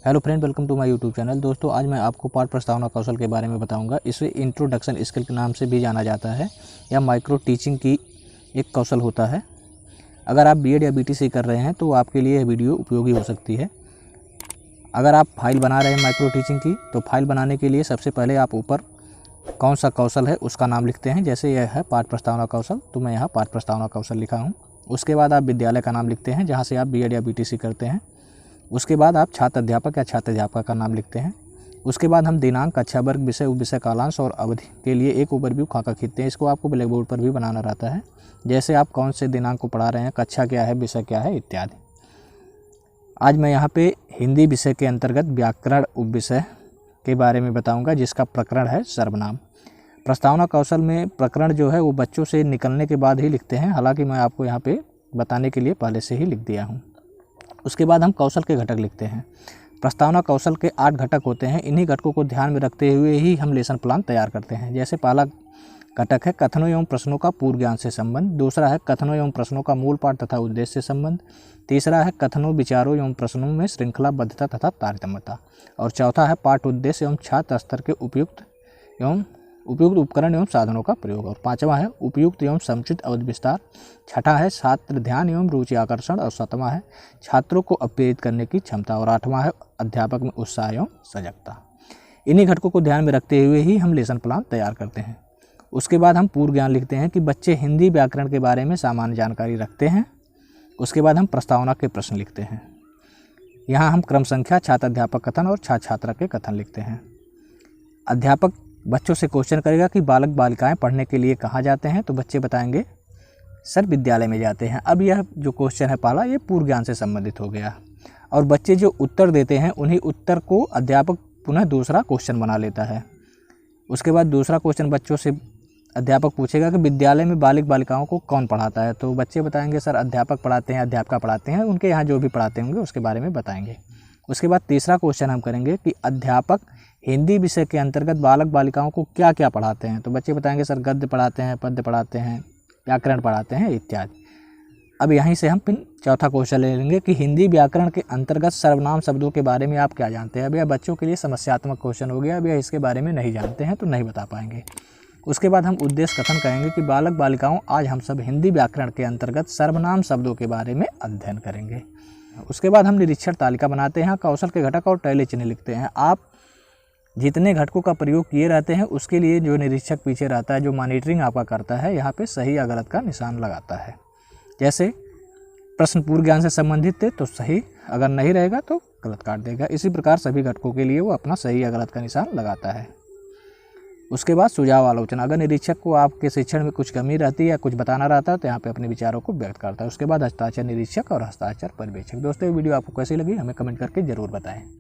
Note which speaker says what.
Speaker 1: Hello friend, welcome to my YouTube channel. दोस्तों, आज मैं आपको पाठ प्रस्तावना कौशल के बारे में बताऊंगा। इसे इंट्रोडक्शन स्किल के नाम से भी जाना जाता है या माइक्रो टीचिंग की एक कौशल होता है। अगर आप बीएड या बीटीसी कर रहे हैं तो आपके लिए यह वीडियो उपयोगी हो सकती है। अगर आप फाइल बना रहे हैं माइक्रो टीचिंग की, तो फाइल बनाने के लिए सबसे पहले आप ऊपर कौन सा कौशल है उसका नाम लिखते हैं। जैसे यह है पाठ प्रस्तावना कौशल, तो मैं यहाँ पाठ प्रस्तावना कौशल लिखा हूँ। उसके बाद आप विद्यालय का नाम लिखते हैं जहाँ से आप बीएड या बीटीसी करते हैं। उसके बाद आप छात्र अध्यापक या छात्र अध्यापिका का नाम लिखते हैं। उसके बाद हम दिनांक, कक्षा वर्ग, विषय, उपविषय, कालांश और अवधि के लिए एक ओवरव्यू खाका खींचते हैं। इसको आपको ब्लैक बोर्ड पर भी बनाना रहता है। जैसे आप कौन से दिनांक को पढ़ा रहे हैं, कक्षा क्या है, विषय क्या है, इत्यादि। आज मैं यहाँ पे हिंदी विषय के अंतर्गत व्याकरण उपविषय के बारे में बताऊँगा, जिसका प्रकरण है सर्वनाम। प्रस्तावना कौशल में प्रकरण जो है वो बच्चों से निकलने के बाद ही लिखते हैं। हालाँकि मैं आपको यहाँ पे बताने के लिए पहले से ही लिख दिया हूँ। उसके बाद हम कौशल के घटक लिखते हैं। प्रस्तावना कौशल के 8 घटक होते हैं। इन्हीं घटकों को ध्यान में रखते हुए ही हम लेसन प्लान तैयार करते हैं। जैसे पहला घटक है कथनों एवं प्रश्नों का पूर्व ज्ञान से संबंध। दूसरा है कथनों एवं प्रश्नों का मूल पाठ तथा उद्देश्य से संबंध। तीसरा है कथनों, विचारों एवं प्रश्नों में श्रृंखलाबद्धता तथा तारतम्यता। और चौथा है पाठ उद्देश्य एवं छात्र स्तर के उपयुक्त उपकरण एवं साधनों का प्रयोग। और पांचवा है उपयुक्त एवं समुचित अवधि विस्तार। छठा है छात्र ध्यान एवं रुचि आकर्षण। और सातवां है छात्रों को प्रेरित करने की क्षमता। और आठवां है अध्यापक में उत्साह एवं सजगता। इन्हीं घटकों को ध्यान में रखते हुए ही हम लेसन प्लान तैयार करते हैं। उसके बाद हम पूर्व ज्ञान लिखते हैं कि बच्चे हिंदी व्याकरण के बारे में सामान्य जानकारी रखते हैं। उसके बाद हम प्रस्तावना के प्रश्न लिखते हैं। यहाँ हम क्रम संख्या, छात्र अध्यापक कथन और छात्र छात्रा के कथन लिखते हैं। अध्यापक बच्चों से क्वेश्चन करेगा कि बालक बालिकाएं पढ़ने के लिए कहाँ जाते हैं, तो बच्चे बताएंगे सर विद्यालय में जाते हैं। अब यह जो क्वेश्चन है पहला, ये पूर्व ज्ञान से संबंधित हो गया। और बच्चे जो उत्तर देते हैं उन्हीं उत्तर को अध्यापक पुनः दूसरा क्वेश्चन बना लेता है। उसके बाद दूसरा क्वेश्चन बच्चों से अध्यापक पूछेगा कि विद्यालय में बालक बालिकाओं को कौन पढ़ाता है, तो बच्चे बताएंगे सर अध्यापक पढ़ाते हैं, अध्यापिका पढ़ाते हैं, उनके यहाँ जो भी पढ़ाते होंगे उसके बारे में बताएंगे। उसके बाद तीसरा क्वेश्चन हम करेंगे कि अध्यापक हिंदी विषय के अंतर्गत बालक बालिकाओं को क्या क्या पढ़ाते हैं, तो बच्चे बताएंगे सर गद्य पढ़ाते हैं, पद्य पढ़ाते हैं, व्याकरण पढ़ाते हैं, इत्यादि। अब यहीं से हम फिर चौथा क्वेश्चन ले लेंगे कि हिंदी व्याकरण के अंतर्गत सर्वनाम शब्दों के बारे में आप क्या जानते हैं। अब यह बच्चों के लिए समस्यात्मक क्वेश्चन हो गया। अब यह इसके बारे में नहीं जानते हैं तो नहीं बता पाएंगे। उसके बाद हम उद्देश्य कथन कहेंगे कि बालक बालिकाओं, आज हम सब हिंदी व्याकरण के अंतर्गत सर्वनाम शब्दों के बारे में अध्ययन करेंगे। उसके बाद हम निरीक्षण तालिका बनाते हैं, कौशल के घटक और टैली चिन्ह लिखते हैं। आप जितने घटकों का प्रयोग किए रहते हैं उसके लिए जो निरीक्षक पीछे रहता है, जो मॉनिटरिंग आपका करता है, यहाँ पे सही या गलत का निशान लगाता है। जैसे प्रश्न पूर्व ज्ञान से संबंधित थे तो सही, अगर नहीं रहेगा तो गलत काट देगा। इसी प्रकार सभी घटकों के लिए वो अपना सही या गलत का निशान लगाता है। उसके बाद सुझाव आलोचना, अगर निरीक्षक को आपके शिक्षण में कुछ कमी रहती है या कुछ बताना रहता है तो यहाँ पे अपने विचारों को व्यक्त करता है। उसके बाद हस्ताक्षर निरीक्षक और हस्ताक्षर पर्यवेक्षक। दोस्तों, ये वीडियो आपको कैसी लगी हमें कमेंट करके ज़रूर बताएं।